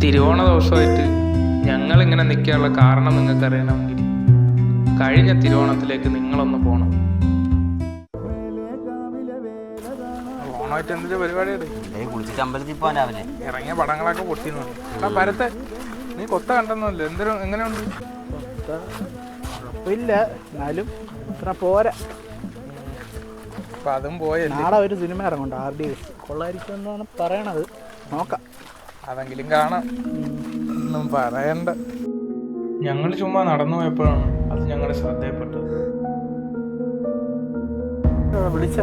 തിരുവോണ ദിവസമായിട്ട് ഞങ്ങളിങ്ങനെ നിൽക്കാനുള്ള കാരണം നിങ്ങൾക്ക് അറിയണമെങ്കിൽ കഴിഞ്ഞ തിരുവോണത്തിലേക്ക് നിങ്ങളൊന്ന് പോകണം. ഓണമായിട്ട് എന്തൊരു പരിപാടിയാണ്? കുളിച്ചിട്ട് അമ്പലത്തിൽ പോകാൻ രാവിലെ ഇറങ്ങിയ പടങ്ങളൊക്കെ പൊട്ടിന്നുണ്ട്. എടാ പരത്തെ, നീ കൊത്ത കണ്ടെന്നല്ലേ? എങ്ങനെയുണ്ട്? കുഴപ്പമില്ല, എന്നാലും ഇത്ര പോരാ. അപ്പം അതും പോയല്ലേ. നാളെ ഒരു സിനിമ ഇറങ്ങുന്നുണ്ട്, RDS കൊള്ളായിരിക്കും എന്നാണ് പറയണത്. നോക്കാം, അതെങ്കിലും കാണാം. ഒന്നും പറയണ്ട. ഞങ്ങൾ ചുമ്മാ നടന്നു പോയപ്പോഴാണ് അത് ഞങ്ങളുടെ ശ്രദ്ധയിൽപ്പെട്ടത്. വിളിച്ച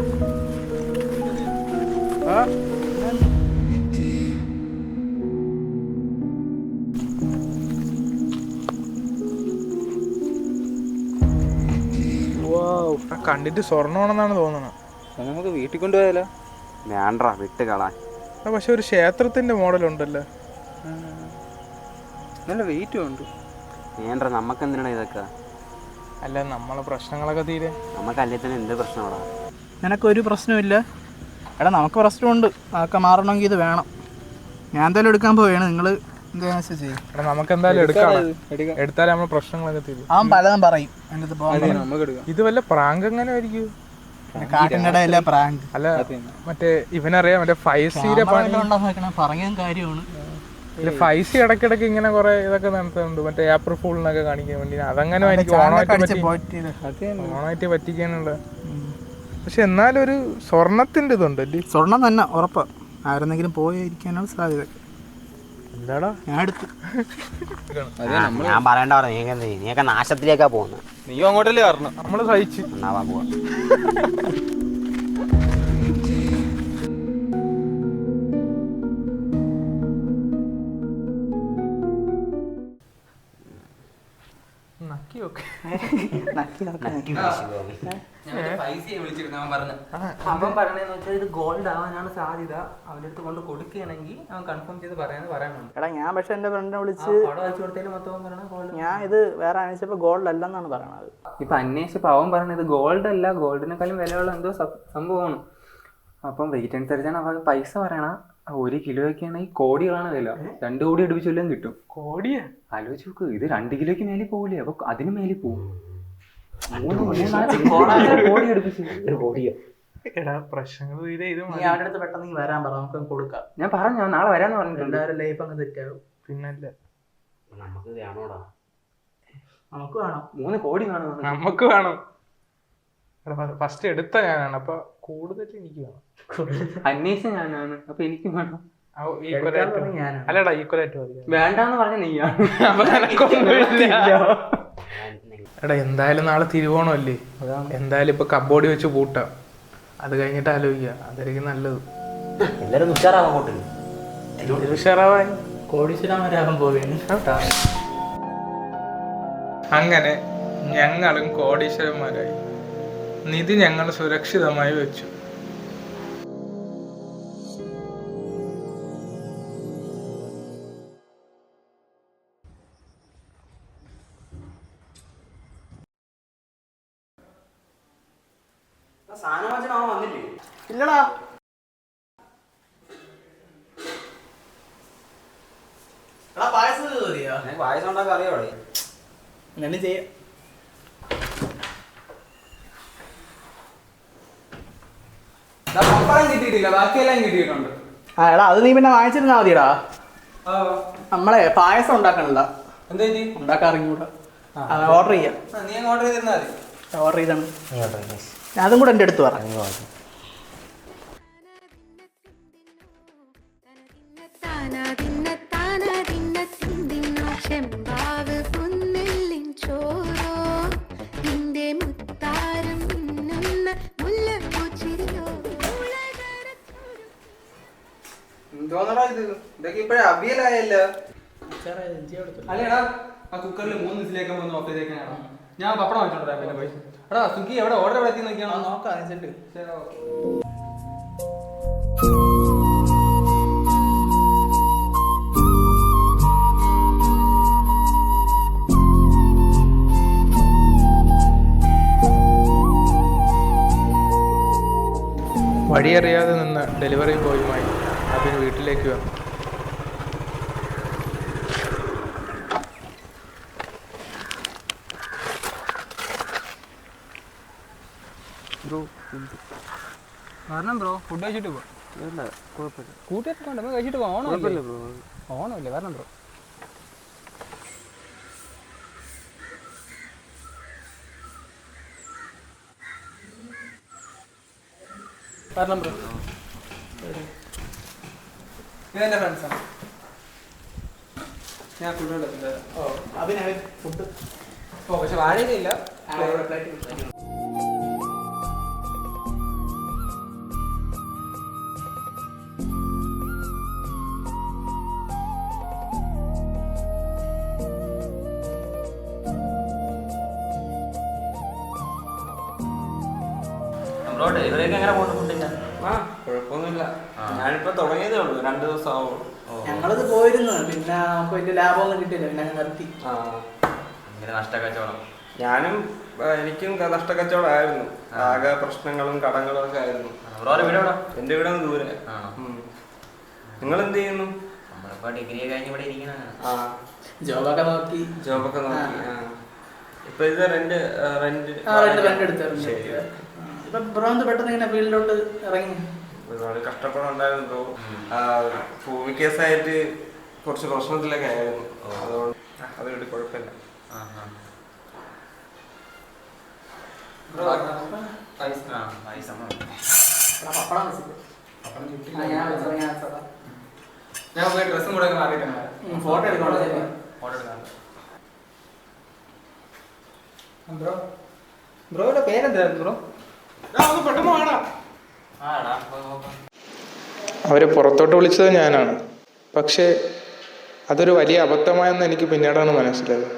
കണ്ടിട്ട് സ്വർണ്ണമാണെന്നാണ് തോന്നുന്നത്. നമുക്ക് വീട്ടിൽ കൊണ്ടുപോയാലോ? വേണ്ട, വിട്ട് കളാൻ. പക്ഷെ ഒരു ക്ഷേത്രത്തിന്റെ മോഡലുണ്ടല്ലോ, നല്ല വെയിറ്റും ഉണ്ട്. വേണ്ട, നമുക്ക് എന്തിനാണ് ഇതൊക്കെ? അല്ല, നമ്മളെ പ്രശ്നങ്ങളൊക്കെ തീരെ. നമുക്ക് അല്ലേ തന്നെ എന്ത് പ്രശ്നമാടാ? നിനക്കൊരു പ്രശ്നമില്ല. എടാ, നമുക്ക് പ്രശ്നമുണ്ട്, അതൊക്കെ മാറണമെങ്കിൽ ഇത് വേണം. ഞാൻ എന്തായാലും എടുക്കാൻ പോവുകയാണ്, നിങ്ങൾ എന്താണെന്ന് ചെയ്യും. എടാ, നമുക്ക് എന്തായാലും എടുത്താലേ നമ്മളെ പ്രശ്നങ്ങളൊക്കെ തീരും. അവൻ പലതും പറയും എൻ്റെ അടുത്ത്. ഇത് വല്ല പ്രാങ്ക് എങ്ങനെ ആയിരിക്കും? കാട്ടിൻ്റെ ഇടയിലെ പ്രാങ്ക് അല്ല, മറ്റേ ഇവനറിയാം, മറ്റേ 5C പറഞ്ഞ കാര്യമാണ്. 5C ഇടയ്ക്കിടയ്ക്ക് ഇങ്ങനെ കുറെ ഇതൊക്കെ നടത്തുന്നുണ്ട്, മറ്റേ ഏപ്രിൽ ഫൂളിനൊക്കെ കാണിക്കാൻ വേണ്ടി. അതങ്ങനെ എനിക്ക് ഓണമായിട്ട് പറ്റിക്കാനുള്ള. പക്ഷെ എന്നാലും ഒരു സ്വർണത്തിന്റെ ഇതുണ്ടല്ലേ? സ്വർണം തന്നെ ഉറപ്പാ. ആരെന്നെങ്കിലും പോയിരിക്കാനാണ് സാധ്യത. എന്താടാ ഞാൻ എടുത്തു. ഞാൻ പറയണ്ട പറഞ്ഞു. നീയൊക്കെ നാശത്തിലേക്കാ പോകുന്നത്. നീ അങ്ങോട്ടല്ലേ പറഞ്ഞു, നമ്മള് സഹിച്ചു. എന്നാവാൻ പോവാ. അവൻ പറയണെന്ന് വെച്ചാൽ ഇത് ഗോൾഡ് ആവാനാണ് സാധ്യത. അവൻ്റെ അടുത്ത് കൊണ്ട് കൊടുക്കുകയാണെങ്കിൽ അവൻ കൺഫേം ചെയ്ത് പറയാനുണ്ട്. എടാ, ഞാൻ പക്ഷെ എന്റെ ഫ്രണ്ടിനെ വിളിച്ച് പടം അയച്ചു കൊടുത്തതിൽ മൊത്തം പറയണ ഗോൾഡ്. ഞാൻ ഇത് വേറെ അന്വേഷിച്ചപ്പോ ഗോൾഡ് അല്ലെന്നാണ് പറയണത്. ഇപ്പൊ അന്വേഷിച്ചപ്പോൾ അവൻ പറഞ്ഞത് ഇത് ഗോൾഡ് അല്ല, ഗോൾഡിനെക്കാളും വിലയുള്ള എന്തോ സംഭവമാണ്. അപ്പം വെയിറ്റ് അനുസരിച്ചാണ് അവൻ പൈസ പറയണ. 1 കിലോയ്ക്ക് ആണെങ്കിൽ കോടികളാണ് വില. 2 കോടി അടുപ്പിച്ചെല്ലാം കിട്ടും. കോടിയാ? ആലോചിച്ച് നോക്ക്, ഇത് 2 കിലോയ്ക്ക് മേലെ പോകില്ലേ? അപ്പൊ അതിന് മേലെ പോകും. പ്രശ്നങ്ങൾ തീരെ. ഇത് നീ അവരുടെ അടുത്ത് പെട്ടെന്ന് വരാൻ പറ, നമുക്ക് കൊടുക്കാം. ഞാൻ പറഞ്ഞു, ഞാൻ നാളെ വരാന്ന് പറഞ്ഞിട്ടുണ്ട്. എല്ലാവരും ലൈഫ് അങ്ങ് തെറ്റാവും. പിന്നല്ല, നമുക്ക് വേണോടാ? നമുക്ക് വേണം. 3 കോടി വേണം. നമുക്ക് വേണം. ഫസ്റ്റ് എടുത്ത ഞാനാണ്, അപ്പൊ കൂടുതൽ എനിക്ക് വേണം. അന്വേഷിച്ച ഞാനാണ്, അപ്പൊ എനിക്ക് വേണം. അല്ലടാ, ഈക്വലായിട്ട് മതി. വേണ്ടാന്ന് പറഞ്ഞ നീയാണ്. എടാ, എന്തായാലും നാളെ തിരുവോണമല്ലേ? എന്തായാലും ഇപ്പൊ കബോർഡ് വെച്ച് പൂട്ടാം. അത് കഴിഞ്ഞിട്ട് ആലോചിക്കുക, അതായിരിക്കും നല്ലത്. എല്ലാരും ഉഷാറാവാൻ ഉഷാറാവാൻ കോടീശ്വരന്മാരാകാൻ പോവുകയാണ്. അങ്ങനെ ഞങ്ങളും കോടീശ്വരന്മാരായി. നിധി ഞങ്ങൾ സുരക്ഷിതമായി വെച്ചു. ഇല്ലടാ, പായസം പായസം ഉണ്ടാക്കാൻ അറിയാവേ? എന്നെ ചെയ്യാം. കിട്ടിയിട്ടില്ല, ബാക്കിയെല്ലാം കിട്ടിയിട്ടുണ്ട്. ആ എടാ, അത് നീ പിന്നെ വാങ്ങിച്ചിരുന്നാ മതിയടാ. നമ്മളെ പായസം ഉണ്ടാക്കണില്ല. എന്താ ഉണ്ടാക്കാൻ ഇറങ്ങിക്കൂടാ. ഓർഡർ ചെയ്യാം. നീ ഓർഡർ ചെയ്തിരുന്നാ മതി. ഓർഡർ ചെയ്താണ്. അതും കൂടെ എൻ്റെ അടുത്ത് പറ. ഇതൊക്കെ ഇപ്പഴേ അവിയലായല്ലോ. അല്ലേടാ, ആ കുക്കറിൽ 3 വിസിലേക്ക് ഓഫ് ചെയ്തേക്കാനാണോ? ഞാൻ പപ്പടം വെച്ചോണ്ടാ പിന്നെ പോയി. എടാ, സ്വിഗ്ഗി എവിടെ ഓർഡർ എവിടെ എത്തി നോക്കിയാണോ? നോക്കാം. വഴിയറിയാതെ നിന്ന് ഡെലിവറി ബോയുമായി അബിൻ വീട്ടിലേക്ക് വന്നു. വരണം ബ്രോ, ഫുഡ് കഴിച്ചിട്ട് പോവാം. കൂട്ടിയൊക്കെ ഉണ്ട്, നമുക്ക് കഴിച്ചിട്ട് പോവാം. ഓണമല്ലേ, വരണം ബ്രോ. വരണം ബ്രോ. ഇതെൻ്റെ ഫ്രണ്ട്സാണ്. ഞാൻ ഫുഡ് എടുത്തില്ല. അതിനായി ഫുഡ് പക്ഷെ വാഴയില്ല. ബ്രോ ഡെലിവറിയൊക്കെ എങ്ങനെ പോകുന്നു ഫുഡിന്റെ? കുഴപ്പമൊന്നുമില്ല. ഞാനിപ്പോ തുടങ്ങിയതേ ഉള്ളൂ, 2 ദിവസം ആവുള്ളൂ. ഞങ്ങളിത് പോയിരുന്നു, പിന്നെ നമുക്ക് വലിയ ലാഭമൊന്നും കിട്ടിയില്ല, പിന്നെ അങ്ങ് നിർത്തി. ഇങ്ങനെ നഷ്ടക്കച്ചവടം. ഞാനും എനിക്കും നഷ്ടക്കച്ചവടമായിരുന്നു. ആകെ പ്രശ്നങ്ങളും കടങ്ങളും ഒക്കെ ആയിരുന്നു. എന്റെ വീട് ദൂരെ. നിങ്ങൾ എന്ത് ചെയ്യുന്നു? നമ്മളിപ്പോ ഡിഗ്രി കഴിഞ്ഞ് ഇവിടെ ഇരിക്കുന്ന. ജോബൊക്കെ നോക്കി. ഇപ്പൊ ഇത് റെന്റ് എടുത്തായിരുന്നു. ഇപ്പൊ ബ്രോ പെട്ടെന്ന് ഇങ്ങനെ ഫീൽഡിലോട്ട് ഇറങ്ങി. ഒരുപാട് കഷ്ടപ്പാടുണ്ടായിരുന്നു ബ്രോ. ഭൂമി കേസായിട്ട് കുറച്ച് പ്രശ്നത്തിലൊക്കെ ആയിരുന്നു. അതുകൊണ്ട് അതുകൊണ്ട് കുഴപ്പമില്ല. ഞാൻ പോയി ഡ്രസ്സും കൂടെ മാറിയിട്ടുണ്ട്. ഫോട്ടോ എടുക്കണം. ബ്രോയുടെ പേരെന്തായിരുന്നു ബ്രോ? പെട്ടെന്ന് വേണം. അവരെ പുറത്തോട്ട് വിളിച്ചത് ഞാനാണ്. പക്ഷേ അതൊരു വലിയ അബദ്ധമായെന്ന് എനിക്ക് പിന്നീടാണ് മനസ്സിലായത്.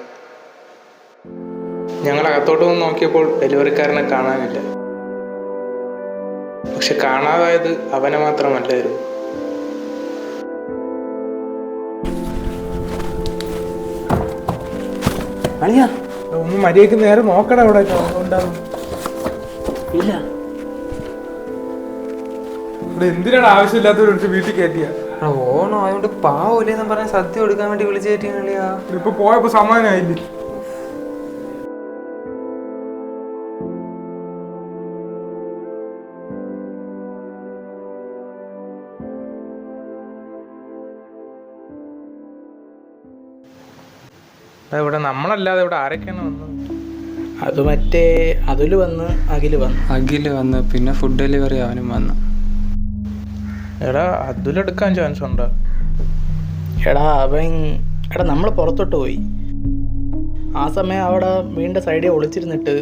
ഞങ്ങൾ അകത്തോട്ട് വന്ന് നോക്കിയപ്പോൾ ഡെലിവറിക്കാരനെ കാണാനില്ല. പക്ഷെ കാണാതായത് അവനെ മാത്രമല്ലായിരുന്നു. ഒന്ന് മര്യാദക്ക് നേരെ നോക്കടാ. അവിടെ ഉണ്ടാവും. ഇല്ല, ഇവിടെ എന്തിനാണ് ആവശ്യമില്ലാത്തവരെടുത്ത് വീട്ടിൽ കയറ്റിയ? ഓണം ആയതുകൊണ്ട് പാവൂലെന്ന് പറഞ്ഞ സദ്യ കൊടുക്കാൻ വേണ്ടി വിളിച്ചു കയറ്റിയാ. ഇപ്പൊ പോയപ്പോ സമാധാനമായില്ലേ? ഇവിടെ നമ്മളല്ലാതെ ഇവിടെ ആരൊക്കെയാണ് വന്നത്? അത് മറ്റേ അതില് വന്ന് അഖില് വന്ന്, പിന്നെ ഫുഡ് ഡെലിവറി അവനും വന്നു. എടാ അതിലെടുക്കാൻ ചാൻസ് ഉണ്ടോ? എടാ നമ്മൾ പുറത്തോട്ട് പോയി. ആ സമയം അവിടെ വീടിൻ്റെ സൈഡിൽ ഒളിച്ചിരുന്നിട്ട്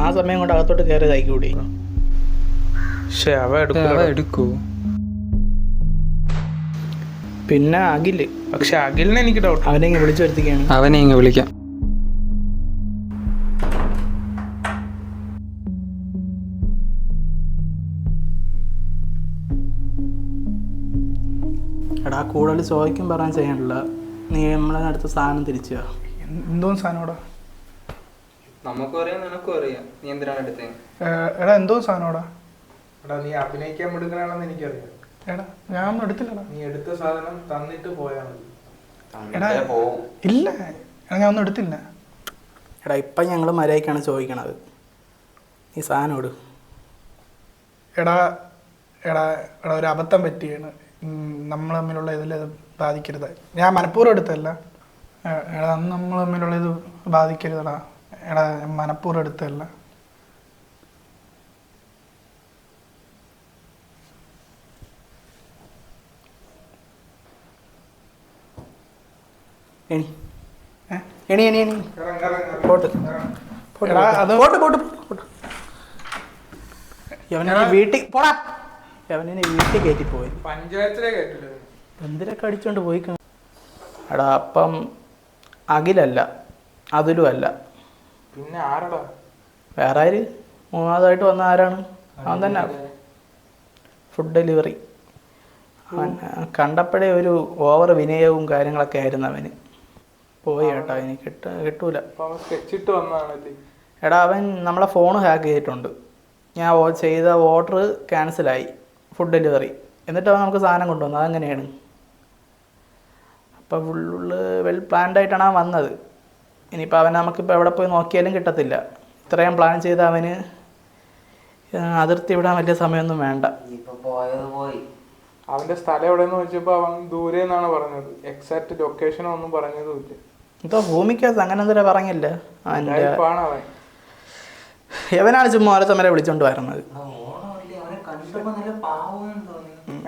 ആ സമയം കൊണ്ട് അകത്തോട്ട് കയറിയതായിക്കൂടി. പക്ഷെ അവ എടുക്കൂ. പിന്നെ അഖില്. പക്ഷെ അഖിലിനെ എനിക്ക് ഡൗട്ട്. അവനെ ഇങ്ങനെ വിളിച്ചു വരുത്തിക്കാണ്. അവനെ ഇങ്ങ് വിളിക്കാം. എടാ കൂടുതൽ ചോദിക്കും പറയാൻ ചെയ്യാനില്ല. നീ നമ്മളെ അടുത്ത സാധനം തിരിച്ചു. എന്തോ സാധനം ഇവിടെ? നമുക്കും അറിയാം, നിനക്കും അറിയാം. നീ എന്തിനാണ് എടുത്തേ? എടാ എന്തോ സാധനം എടാ നീ അഭിനയിക്കാൻ എടുക്കണാണെന്ന് എനിക്കറിയാം. എടാ ഞാനൊന്നും എടുത്തില്ലടാ. നീ എടുത്ത സാധനം തന്നിട്ട് പോയാൽ മതി. എടാ ഇല്ല, എടാ ഞാൻ ഒന്നും എടുത്തില്ല. എടാ ഇപ്പം ഞങ്ങൾ മര്യാദയ്ക്കാണ് ചോദിക്കണത്. നീ സാധനം ഇട്. എടാ എടാ എടാ ഒരു അബദ്ധം പറ്റിയാണ്. നമ്മൾ തമ്മിലുള്ള ഇതിൽ ബാധിക്കരുത്. ഞാൻ മനഃപൂർവ്വം എടുത്തല്ല. എടാ അന്ന് നമ്മൾ തമ്മിലുള്ള ഇത് ബാധിക്കരുതടാ. എടാ മനഃപൂർവ്വം എടുത്തല്ല. വീട്ടിൽ പോടാ. അവനെ വീട്ടിൽ കയറ്റി പോയി. പഞ്ചായത്തിലെ കേട്ടില്ല. എന്തിനൊക്കെ അടിച്ചോണ്ട് പോയി. എടാ അപ്പം അഖിലല്ല, അതിലും അല്ല. പിന്നെ ആരടാ? വേറെ ആര്? മൂന്നാമതായിട്ട് വന്ന ആരാണ്? അവൻ തന്നെ. Food delivery. അവൻ കണ്ടപ്പോഴേ ഒരു ഓവർ വിനയവും കാര്യങ്ങളൊക്കെ ആയിരുന്നു അവന്. പോയി കേട്ടോ, എനിക്ക് കിട്ടൂല. സ്കെച്ചിട്ട് വന്നതാണല്ലേ? എടാ അവൻ നമ്മളെ ഫോൺ ഹാക്ക് ചെയ്തിട്ടുണ്ട്. ഞാൻ ചെയ്ത ഓർഡർ ക്യാൻസലായി, ഫുഡ് ഡെലിവറി. എന്നിട്ട് അവൻ നമുക്ക് സാധനം കൊണ്ടുവന്നു. അതെങ്ങനെയാണ്? അപ്പോൾ ഫുള്ള് വെൽ പ്ലാൻഡ് ആയിട്ടാണ് അവൻ വന്നത്. ഇനിയിപ്പോൾ അവൻ നമുക്കിപ്പോൾ എവിടെ പോയി നോക്കിയാലും കിട്ടത്തില്ല. ഇത്രയും പ്ലാൻ ചെയ്ത അവന് അതിർത്തി വിടാൻ വലിയ സമയമൊന്നും വേണ്ട. ഇപ്പൊ പോയത് പോയി. അവന്റെ സ്ഥലം എവിടെയെന്ന് ചോദിച്ചപ്പോൾ അവൻ ദൂരെ എന്നാണ് പറഞ്ഞത്. എക്സാക്ട് ലൊക്കേഷനോ ഒന്നും പറഞ്ഞതുമില്ല. എന്തോ ഭൂമിക്കകത്ത് അങ്ങനെ എന്തൊരു പറഞ്ഞില്ല. അവൻ്റെ ലൈഫാണ് അവൻ. എവനാണ് ചുമ്മാ ഓരോത്തമ്മരെ വിളിച്ചോണ്ട് വരുന്നത്.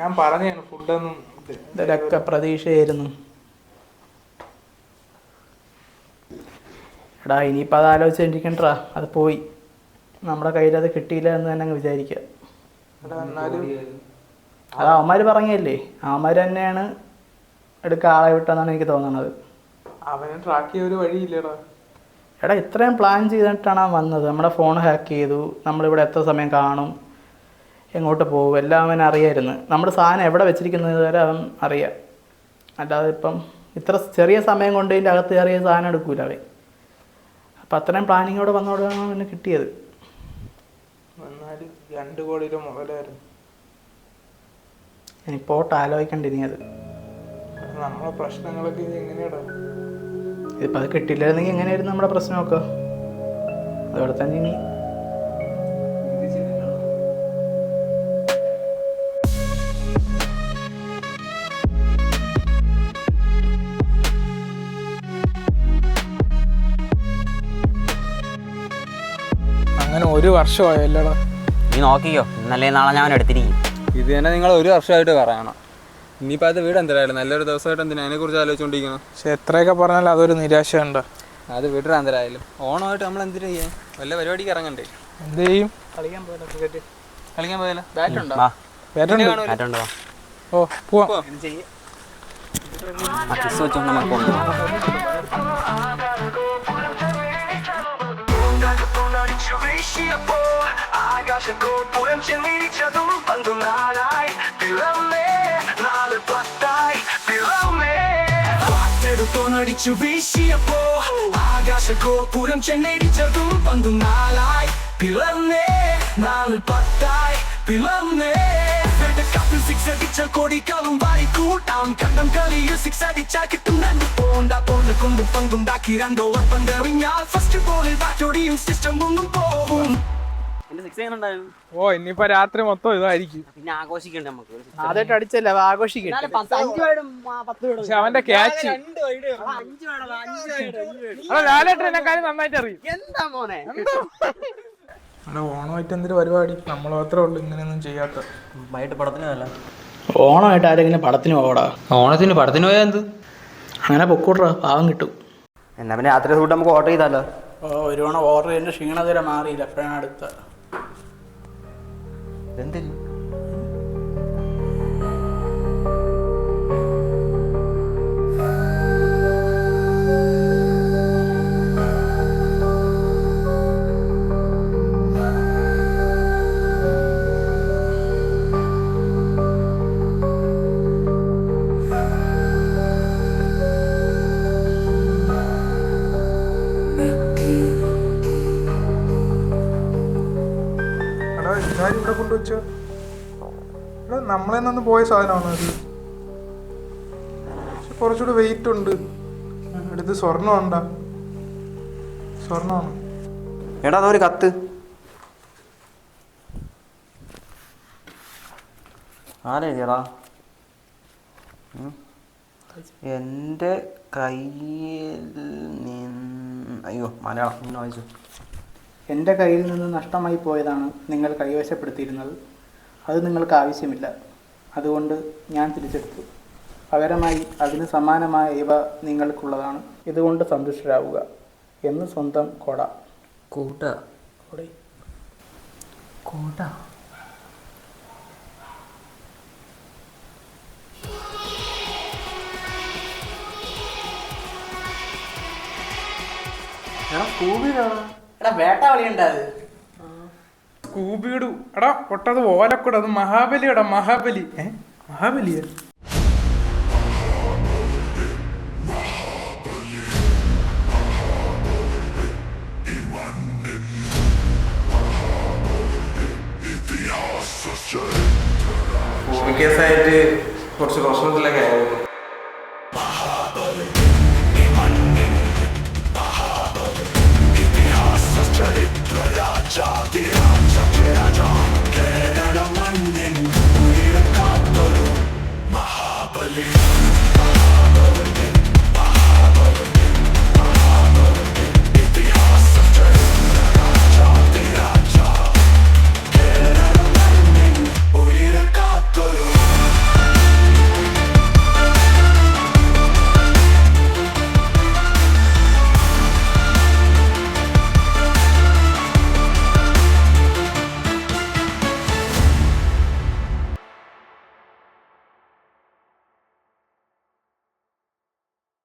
ഞാൻ പറഞ്ഞാണ് ഫുഡൊന്നും ഇതിലൊക്കെ പ്രതീക്ഷയായിരുന്നു. എടാ ഇനിയിപ്പോൾ അത് ആലോചിച്ചിരിക്കണ്ടാ, അത് പോയി. നമ്മുടെ കയ്യിൽ അത് കിട്ടിയില്ല എന്ന് തന്നെ അങ്ങ് വിചാരിക്കുക. എന്നാലും അത് അവന്മാർ പറഞ്ഞല്ലേ, അവന്മാർ തന്നെയാണ് എടുക്കുക ആളെ വിട്ടെന്നാണ് എനിക്ക് തോന്നുന്നത്. അവനെ ട്രാക്ക് ചെയ്യാൻ ഒരു വഴിയില്ലടാ. എടാ ഇത്രയും പ്ലാൻ ചെയ്തിട്ടാണ് അവൻ വന്നത്. നമ്മുടെ ഫോൺ ഹാക്ക് ചെയ്തു, നമ്മളിവിടെ എത്ര സമയം കാണും, എങ്ങോട്ട് പോകും, എല്ലാം അവൻ അറിയായിരുന്നു. നമ്മുടെ സാധനം എവിടെ വെച്ചിരിക്കുന്നത് വരെ അവൻ അറിയാം. അല്ലാതെ ഇപ്പം ഇത്ര ചെറിയ സമയം കൊണ്ട് ഇതിൻ്റെ അകത്ത് ചെറിയ സാധനം എടുക്കൂല അവൻ. അപ്പം അത്രയും പ്ലാനിങ്ങോടെ വന്നോടാണ് അവന് കിട്ടിയത്. എന്നാലും 2 കോടിയിലെ മുതലായിരുന്നു. ഇനി പോട്ട് ആലോചിക്കണ്ട ഇനി അത്. നമ്മളെ പ്രശ്നങ്ങളൊക്കെ ഇത് എങ്ങനെയാടാ? ഇതിപ്പോൾ അത് കിട്ടില്ലായിരുന്നെങ്കിൽ എങ്ങനെയായിരുന്നു നമ്മുടെ പ്രശ്നമൊക്കെ? അതോടെ തന്നെ ഇനി അങ്ങനെ 1 വർഷമായല്ലോടാ. നീ നോക്കിക്കോ, ഇന്നല്ലേ നാളെ ഞാൻ എടുത്തിരിക്കും. ഇത് തന്നെ നിങ്ങൾ 1 വർഷമായിട്ട് പറയണം. ഇനിയിപ്പോൾ അത് വീട് എന്തായാലും നല്ലൊരു ദിവസമായിട്ട് എന്തിനാ അതിനെക്കുറിച്ച് ആലോചിച്ചുകൊണ്ടിരിക്കണം. പക്ഷെ എത്രയൊക്കെ പറഞ്ഞാലും അതൊരു നിരാശയുണ്ടോ? അത് വീട്ടിൽ എന്തായാലും ഓണമായിട്ട് നമ്മൾ എന്തിനാ ചെയ്യാൻ? വല്ല പരിപാടിക്ക് ഇറങ്ങണ്ടേ? എന്ത് ചെയ്യും? കളിക്കാൻ പോയാലോ ക്രിക്കറ്റ്? കളിക്കാൻ പോയാലോ? ബാറ്റുണ്ടോ? വേറ്റുണ്ട്. മാറ്റമുണ്ടോ? ഓ പോവാം. വെച്ചോണ്ട് നമുക്ക് പോകണം. ടിച്ചു വീശിയപ്പോ ആകാശഗോപുരം ചെന്നടിച്ചതും 14 പിളർന്നേ 4-10 പിളർന്നേ കപ്പിൽ 6 അടിച്ച കൊടികളും വാരി കൂട്ടാം കണ്ടം കളിയിൽ 6 അടിച്ചാൽ കിട്ടും 2 പോണ്ട കൊണ്ട് പങ്കുണ്ടാക്കി 2 ഓവർ പന്തെറിഞ്ഞാൽ ഫസ്റ്റ് ബോളിൽ ബാറ്റോടിയും സിസ്റ്റം ഒന്നും പോകും. ഓ ഇനിയിപ്പോ രാത്രി മൊത്തം ഇതായിരിക്കും. പിന്നെ ആഘോഷിക്കണ്ടേ നമുക്ക്? ആദ്യമായിട്ട് അടിച്ചല്ലേ, അവ ആഘോഷിക്കട്ടെ. പക്ഷെ അവന്റെ ക്യാച്ച് ലാലേട്ടനെക്കാളും നന്നായിട്ട് അറിയും. എന്താ മോനെ ഓണമായിട്ട് എന്തൊരു പരിപാടി? നമ്മൾ മാത്രമേ ഉള്ളൂ ഇങ്ങനെയൊന്നും ചെയ്യാത്ത. വൈകിട്ട് പടത്തിനല്ല. ഓണമായിട്ട് ആരെങ്കിലും പടത്തിന് പോകടാ. ഓണത്തിന് പടത്തിന് പോയാൽ എന്ത്? അങ്ങനെ പൊക്കൂട്രാ, പാവം കിട്ടും. എന്നാ പിന്നെ രാത്രി കൂട്ട് നമുക്ക് ഓർഡർ ചെയ്താലോ? ഒരു തവണ ഓർഡർ ചെയ്തതിൻ്റെ ക്ഷീണതര മാറിയില്ല, എപ്പോഴാണ് അടുത്ത. എന്തില്ല ഇവിടെ കൊണ്ടുവച്ചോ? നമ്മളെ നിന്ന് പോയ സാധനമാണ് അത്. പക്ഷെ കുറച്ചുകൂടെ വെയിറ്റ് ഉണ്ട്. എടുത്ത് സ്വർണ്ണമുണ്ടാ? സ്വർണ്ണമാണ്. എടാ അതൊരു കത്ത്. ആരെഴുതിയടാ? എൻ്റെ കയ്യിൽ നിന്ന്. അയ്യോ മലയാളം ഇങ്ങനെ വായിച്ചു. എൻ്റെ കയ്യിൽ നിന്ന് നഷ്ടമായി പോയതാണ് നിങ്ങൾ കൈവശപ്പെടുത്തിയിരുന്നത്. അത് നിങ്ങൾക്ക് ആവശ്യമില്ല, അതുകൊണ്ട് ഞാൻ തിരിച്ചെടുത്തു. പകരമായി അതിന് സമാനമായ ഇവ നിങ്ങൾക്കുള്ളതാണ്. ഇതുകൊണ്ട് സന്തുഷ്ടരാവുക എന്ന് സ്വന്തം കൊട. കൂട്ട കൂട്ട സ്കൂബിയിടു. എടാ പൊട്ടത് ഓലക്കൂടെ, അത് മഹാബലിയടാ, മഹാബലി. മഹാബലിയ കേസായിട്ട് കുറച്ച് പ്രശ്നത്തിലൊക്കെ ആയിരുന്നു.